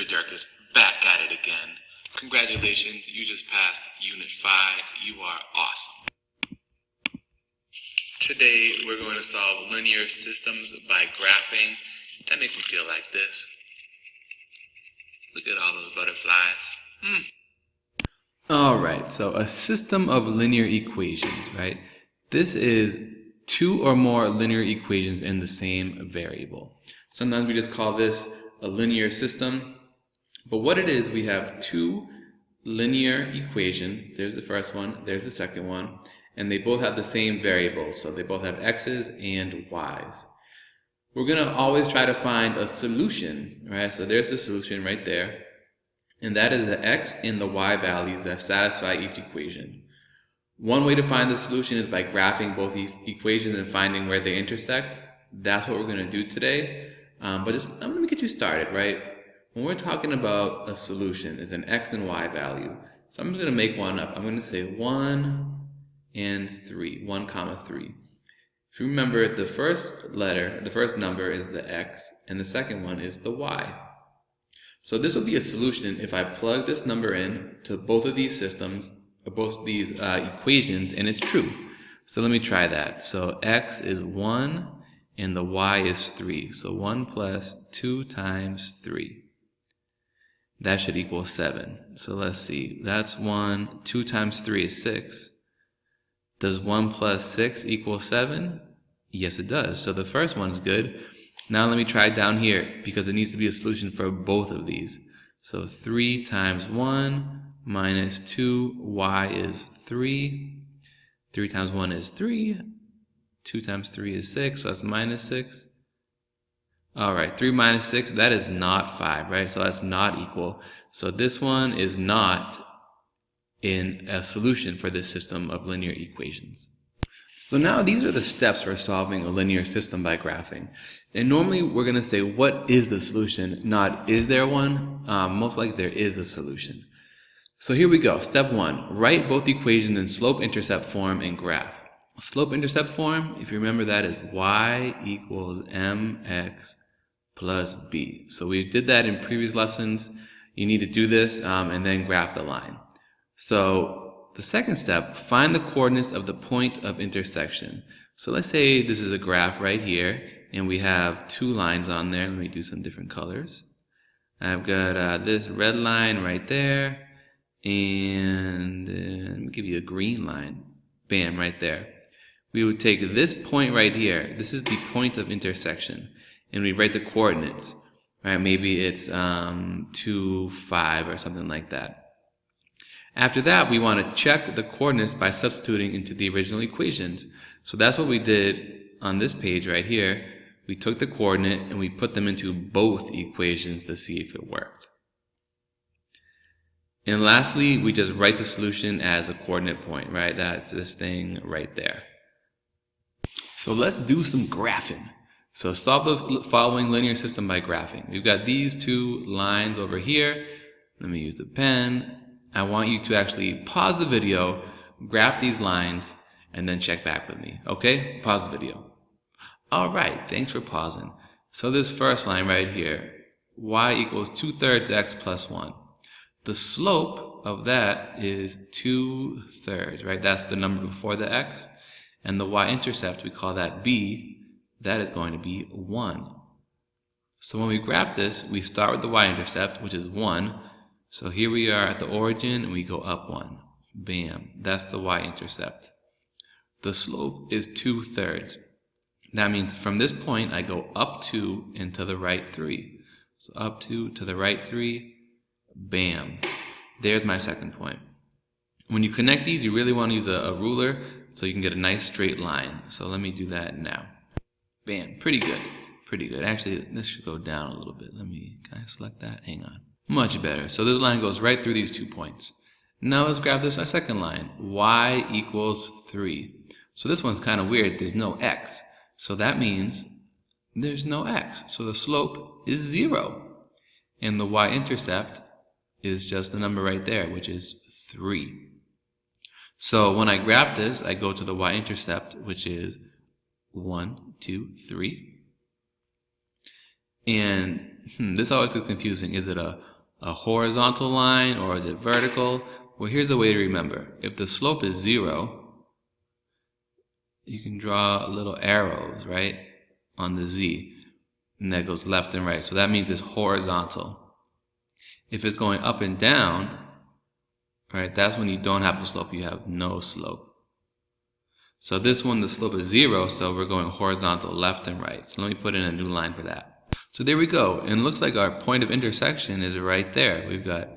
Dirk is back at it again. Congratulations, you just passed Unit 5. You are awesome. Today we're going to solve linear systems by graphing. That makes me feel like this. Look at all those butterflies. Alright, so a system of linear equations, right? This is two or more linear equations in the same variable. Sometimes we just call this a linear system. But what it is, we have two linear equations. There's the first one, there's the second one, and they both have the same variables. So they both have x's and y's. We're going to always try to find a solution, right? So there's the solution right there. And that is the x and the y values that satisfy each equation. One way to find the solution is by graphing both equations and finding where they intersect. That's what we're going to do today. I'm going to get you started, right? When we're talking about a solution, is an x and y value. So I'm just going to make one up. I'm going to say 1 and 3, 1 comma 3. If you remember, the first number is the x, and the second one is the y. So this will be a solution if I plug this number in to both of these systems, or both of these equations, and it's true. So let me try that. So x is 1 and the y is 3. So 1 plus 2 times 3. That should equal 7. So let's see. That's 1. 2 times 3 is 6. Does 1 plus 6 equal 7? Yes, it does. So the first one's good. Now let me try down here because it needs to be a solution for both of these. So 3 times 1 minus 2, y is 3. 3 times 1 is 3. 2 times 3 is 6, so that's minus 6. Alright, 3 minus 6, that is not 5, right? So that's not equal. So this one is not in a solution for this system of linear equations. So now these are the steps for solving a linear system by graphing. And normally we're going to say, what is the solution? Not, is there one? Most likely there is a solution. So here we go. Step 1. Write both equations in slope-intercept form and graph. Slope-intercept form, if you remember, that is y equals mx plus b. So we did that in previous lessons. You need to do this and then graph the line. So the second step, find the coordinates of the point of intersection. So let's say this is a graph right here, and we have two lines on there. Let me do some different colors. I've got this red line right there, and let me give you a green line. Bam, right there. We would take this point right here. This is the point of intersection, and we write the coordinates. Right? Maybe it's 2, 5, or something like that. After that, we want to check the coordinates by substituting into the original equations. So that's what we did on this page right here. We took the coordinate and we put them into both equations to see if it worked. And lastly, we just write the solution as a coordinate point, right? That's this thing right there. So let's do some graphing. So solve the following linear system by graphing. We've got these two lines over here. Let me use the pen. I want you to actually pause the video, graph these lines, and then check back with me. Okay? Pause the video. Alright, thanks for pausing. So this first line right here, y equals 2/3 x plus 1. The slope of that is 2/3, right? That's the number before the x. And the y-intercept, we call that b. That is going to be 1. So when we graph this, we start with the y-intercept, which is 1. So here we are at the origin, and we go up 1. Bam. That's the y-intercept. The slope is 2/3. That means from this point, I go up 2 and to the right 3. So up 2 to the right 3. Bam. There's my second point. When you connect these, you really want to use a ruler so you can get a nice straight line. So let me do that now. Bam. Pretty good. Pretty good. Actually, this should go down a little bit. Can I select that? Hang on. Much better. So this line goes right through these 2 points. Now let's grab this, our second line. Y equals 3. So this one's kind of weird. There's no x. So that means there's no x. So the slope is 0. And the y-intercept is just the number right there, which is 3. So when I graph this, I go to the y-intercept, which is 1, 2, 3. And this always gets confusing. Is it a a horizontal line or is it vertical? Well, here's a way to remember. If the slope is 0, you can draw little arrows, right, on the z, and that goes left and right. So that means it's horizontal. If it's going up and down, right, that's when you don't have a slope, you have no slope. So this one, the slope is 0, so we're going horizontal left and right. So let me put in a new line for that. So there we go, and it looks like our point of intersection is right there. We've got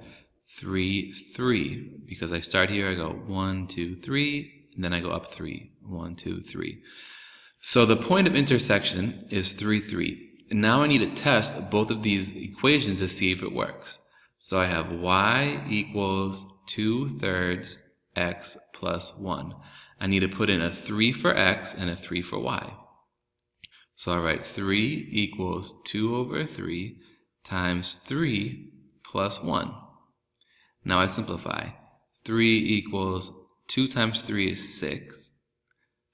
3, 3, because I start here, I go 1, 2, 3, and then I go up 3, 1, 2, 3. So the point of intersection is 3, 3. And now I need to test both of these equations to see if it works. So I have y equals 2/3 x plus 1. I need to put in a 3 for x and a 3 for y. So I write 3 equals 2/3 times 3 plus 1. Now I simplify. 3 equals 2 times 3 is 6.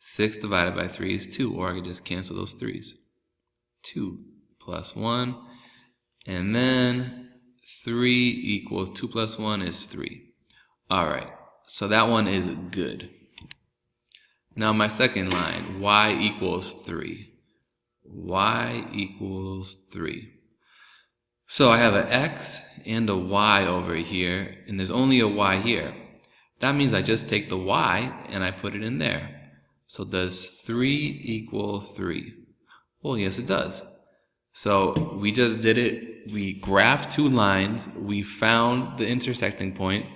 6 divided by 3 is 2, or I could just cancel those 3's. 2 plus 1, and then 3 equals 2 plus 1 is 3. Alright, so that one is good. Now my second line, y equals 3. Y equals 3. So I have an x and a y over here, and there's only a y here. That means I just take the y and I put it in there. So does 3 equal 3? Well, yes it does. So we just did it. We graphed two lines, we found the intersecting point,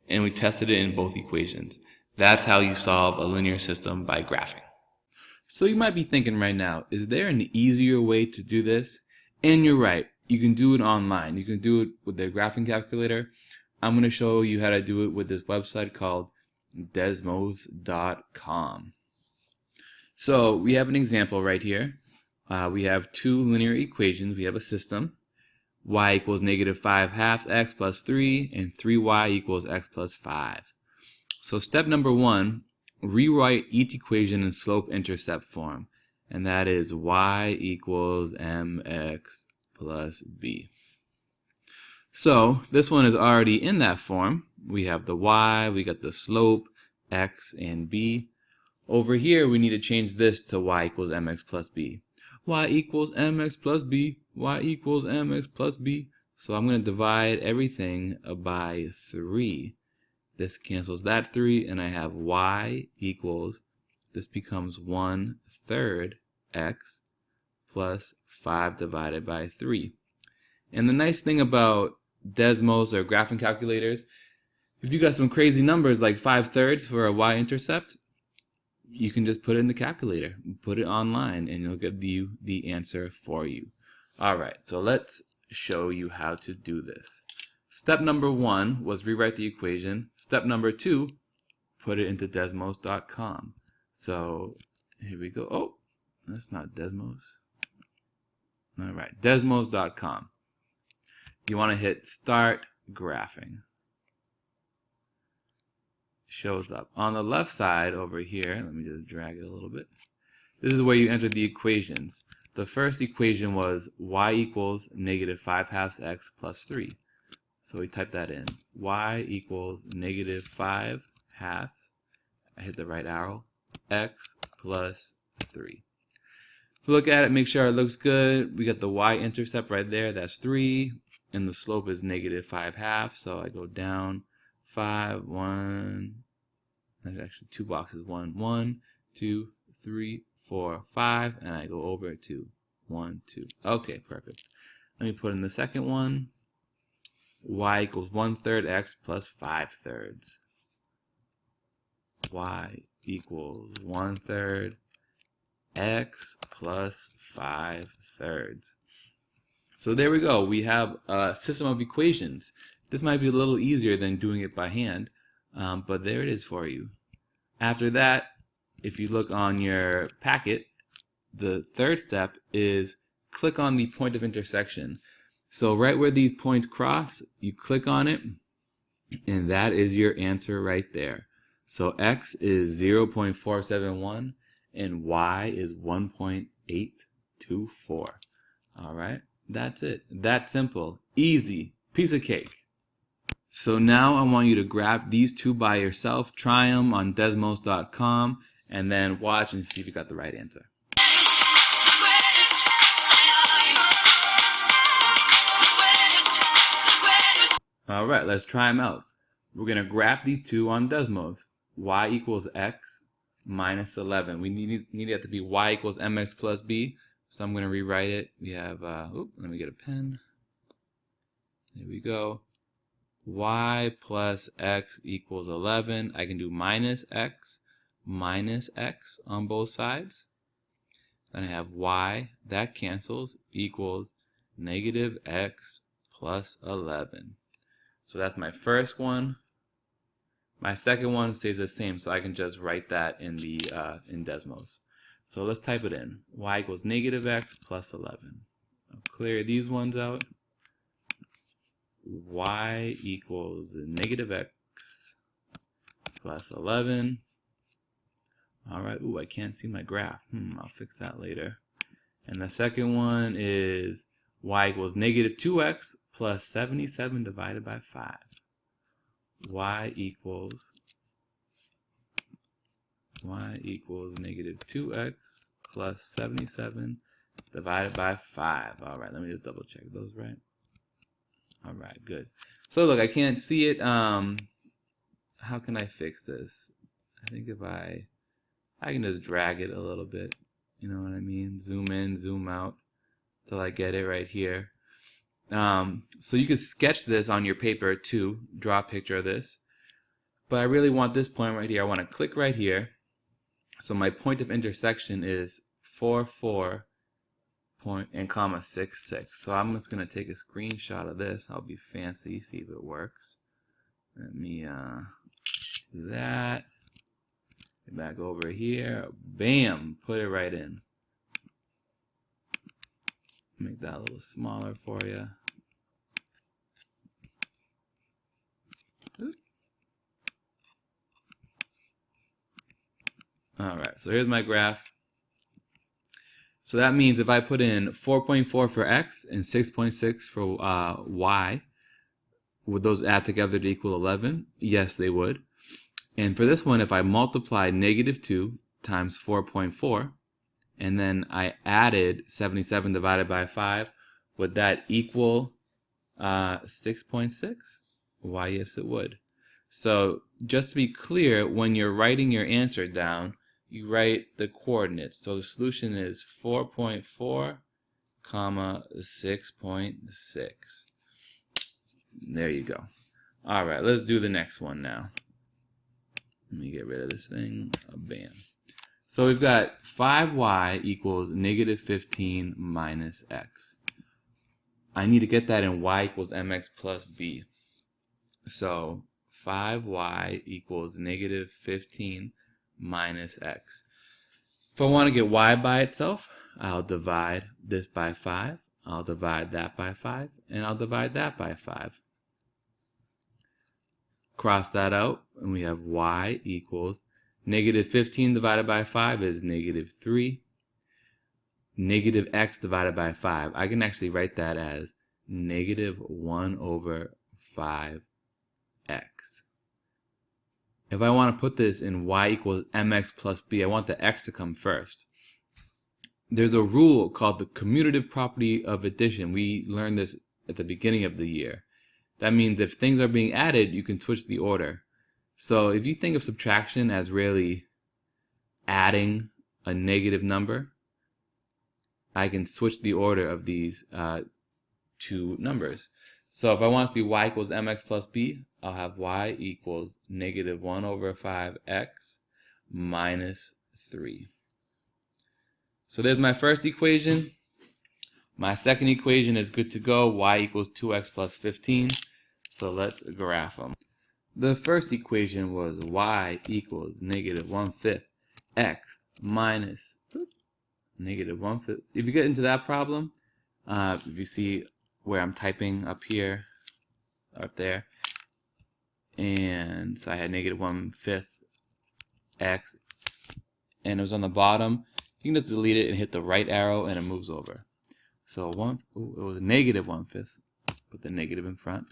and we tested it in both equations. That's how you solve a linear system by graphing. So you might be thinking right now, is there an easier way to do this? And you're right, you can do it online. You can do it with the graphing calculator. I'm going to show you how to do it with this website called Desmos.com. So we have an example right here. We have two linear equations. We have a system. Y equals -5/2 x plus 3, and 3y equals x plus 5. So step number 1, rewrite each equation in slope-intercept form, and that is y equals mx plus b. So this one is already in that form. We have the y, we got the slope, x and b. Over here we need to change this to y equals mx plus b. Y equals mx plus b, y equals mx plus b. So I'm going to divide everything by 3. This cancels that 3, and I have y equals, this becomes 1/3 x plus 5 divided by 3. And the nice thing about Desmos or graphing calculators, if you got some crazy numbers like 5/3 for a y-intercept, you can just put it in the calculator, put it online, and it'll give you the answer for you. Alright, so let's show you how to do this. Step number 1 was rewrite the equation. Step number 2, put it into Desmos.com. So here we go. Oh, that's not Desmos. Alright, Desmos.com. You want to hit Start Graphing. Shows up. On the left side over here, let me just drag it a little bit. This is where you enter the equations. The first equation was y equals -5/2 x plus 3. So we type that in. Y equals -5/2. I hit the right arrow. X plus 3. Look at it, make sure it looks good. We got the y-intercept right there. That's 3. And the slope is -5/2. So I go down 5, 1. There's actually 2 boxes. 1, 1, 2, 3, 4, 5. And I go over 2. 1, 2. Okay, perfect. Let me put in the second one. Y equals 1/3 x plus 5/3. Y equals 1/3 x plus 5/3. So there we go. We have a system of equations. This might be a little easier than doing it by hand, but there it is for you. After that, if you look on your packet, the third step is click on the point of intersection. So right where these points cross, you click on it, and that is your answer right there. So x is 0.471 and y is 1.824. All right, that's it. That's simple, easy, Piece of cake. So now I want you to grab these two by yourself, try them on Desmos.com, and then watch and see if you got the right answer. All right, let's try them out. We're going to graph these two on Desmos. Y equals x minus 11. We need it to be y equals mx plus b. So I'm going to rewrite it. We have, let me get a pen. There we go. Y plus x equals 11. I can do minus x on both sides. Then I have y, that cancels, equals negative x plus 11. So that's my first one. My second one stays the same, so I can just write that in the in Desmos. So let's type it in. Y equals negative x plus 11. I'll clear these ones out. Y equals negative x plus 11. All right. Ooh, I can't see my graph. I'll fix that later. And the second one is y equals negative 2x plus 77 divided by 5. Y equals negative 2x plus 77 divided by 5. All right, let me just double check those right. All right, good. So look, I can't see it. How can I fix this? I think if I can just drag it a little bit. You know what I mean? Zoom in, zoom out till I get it right here. So you could sketch this on your paper too, draw a picture of this. But I really want this point right here. I want to click right here. So my point of intersection is 4 point and comma 6 6. So I'm just gonna take a screenshot of this. I'll be fancy, see if it works. Let me do that. Get back over here. Bam! Put it right in. Make that a little smaller for you. Alright, so here's my graph. So that means if I put in 4.4 for x and 6.6 for y, would those add together to equal 11? Yes, they would. And for this one, if I multiply negative 2 times 4.4, and then I added 77 divided by 5, would that equal 6.6? Why, yes, it would. So just to be clear, when you're writing your answer down, you write the coordinates. So the solution is 4.4, comma 6.6. There you go. All right, let's do the next one now. Let me get rid of this thing. Bam. So we've got 5y equals negative 15 minus x. I need to get that in y equals mx plus b. So 5y equals negative 15 minus x. If I want to get y by itself, I'll divide this by 5. I'll divide that by 5. And I'll divide that by 5. Cross that out, and we have y equals negative 15 divided by 5 is negative 3. Negative x divided by 5. I can actually write that as negative 1 over 5x. If I want to put this in y equals mx plus b, I want the x to come first. There's a rule called the commutative property of addition. We learned this at the beginning of the year. That means if things are being added, you can switch the order. So if you think of subtraction as really adding a negative number, I can switch the order of these two numbers. So if I want it to be y equals mx plus b, I'll have y equals negative 1 over 5x minus 3. So there's my first equation. My second equation is good to go. Y equals 2x plus 15. So let's graph them. The first equation was y equals negative 1/5 x minus negative 1/5. If you get into that problem, if you see where I'm typing up here, up there, and so I had negative 1/5 x, and it was on the bottom, you can just delete it and hit the right arrow and it moves over. So it was negative 1/5. Put the negative in front.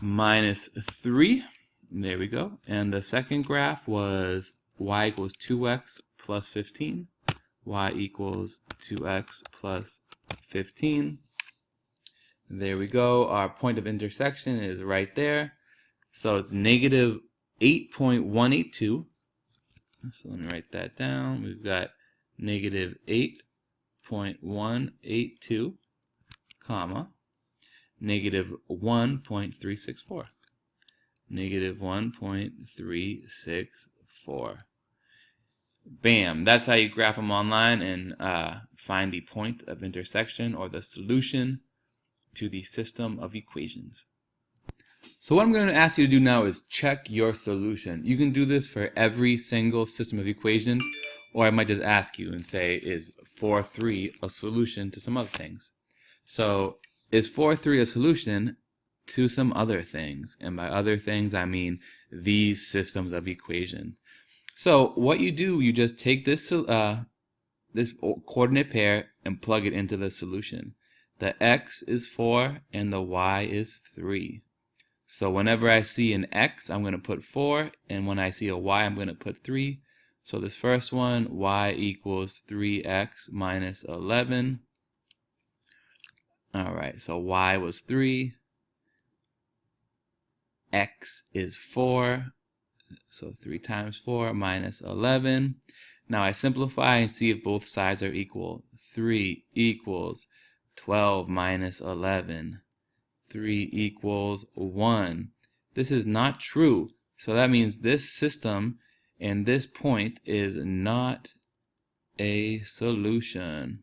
Minus 3. There we go. And the second graph was y equals 2x plus 15. Y equals 2x plus 15. There we go. Our point of intersection is right there. So it's negative 8.182. So let me write that down. We've got negative 8.182, comma, negative 1.364. Negative 1.364. Bam. That's how you graph them online and find the point of intersection or the solution to the system of equations. So what I'm going to ask you to do now is check your solution. You can do this for every single system of equations, or I might just ask you and say, is 4,3 a solution to some other things? So is 4,3 a solution to some other things? And by other things, I mean these systems of equations. So what you do, you just take this this coordinate pair and plug it into the solution. The x is 4 and the y is 3. So whenever I see an x, I'm going to put 4, and when I see a y, I'm going to put 3. So this first one, y equals 3x minus 11. All right, so y was 3. X is 4. So 3 times 4 minus 11. Now I simplify and see if both sides are equal. 3 equals 12 minus 11. 3 equals 1. This is not true. So that means this system and this point is not a solution.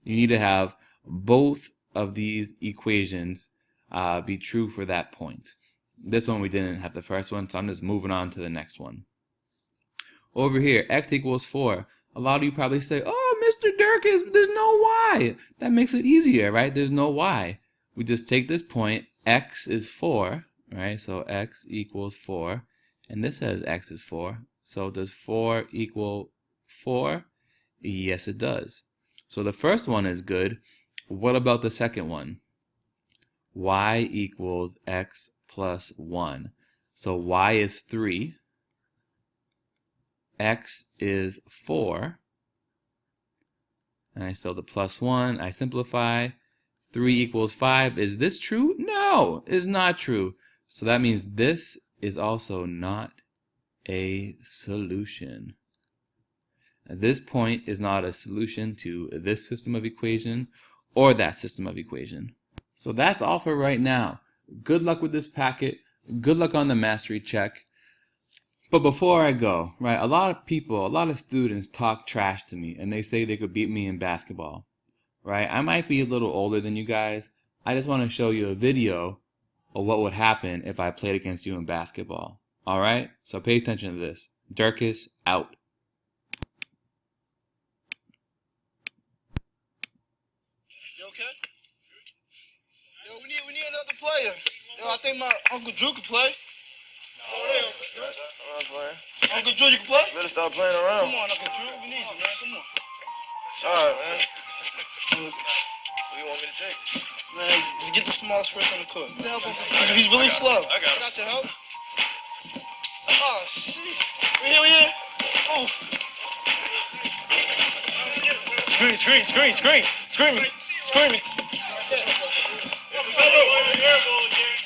You need to have both of these equations be true for that point. This one we didn't have the first one, so I'm just moving on to the next one. Over here, x equals 4. A lot of you probably say, oh, Mr. Durkis, there's no y. That makes it easier, right? There's no y. We just take this point, x is 4, right? So x equals 4, and this says x is 4. So does 4 equal 4? Yes, it does. So the first one is good. What about the second one? Y equals x plus 1. So y is 3, x is 4, and I still the plus 1. I simplify. 3 equals 5. Is this true? No, it's not true. So that means this is also not a solution. This point is not a solution to this system of equation or that system of equation. So that's all for right now. Good luck with this packet. Good luck on the mastery check. But before I go, right, a lot of people, a lot of students talk trash to me and they say they could beat me in basketball. Right? I might be a little older than you guys. I just want to show you a video of what would happen if I played against you in basketball. Alright? So pay attention to this. Durkis out. You okay? Yo, we need another player. Yo, I think my Uncle Drew can play. Uncle Drew, you can play? Better stop playing around. Come on, Uncle Drew. We need you, man. Come on. Alright, man. What do you want me to take? Man, just get the smallest person on the court. Help him. He's really slow. I got him. Got your help? Oh, shit. We here. Oh. Screen me. Screen me.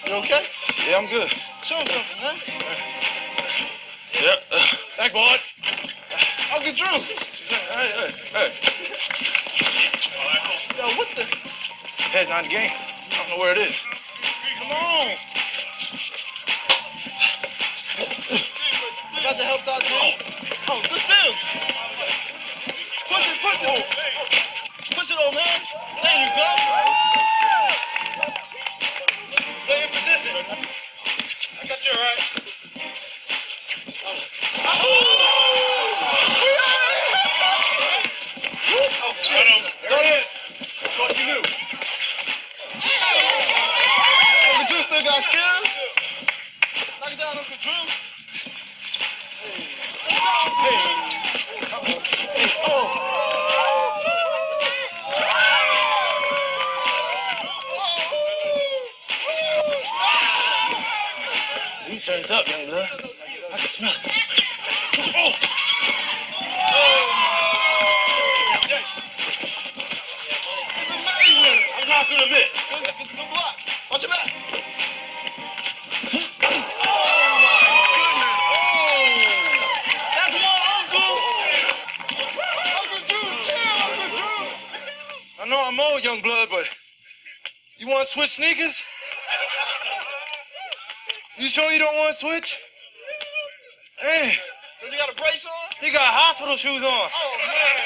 You okay? Yeah, I'm good. Show him something, man. Yep. Backboard. Uncle Drew. Hey. Yo, what the? Head's not in the game. I don't know where it is. Come on. Got your help side, dude. Oh, just still. Push it. Push it, old man. There you go. Play in position. I got you all right. There it is. That's what you do. Uncle Drew still got skills. Knock it down, Uncle Drew. Hey. Oh. turned up, young blood. I can smell it. It's amazing. I'm not feeling a bit. Good block. Watch your back. That's my uncle. Uncle Drew, chill, Uncle Drew. I know I'm old, young blood, but you want to switch sneakers? You sure you don't want to switch? Hey, Does he got a brace on? he got hospital shoes on. Oh, man.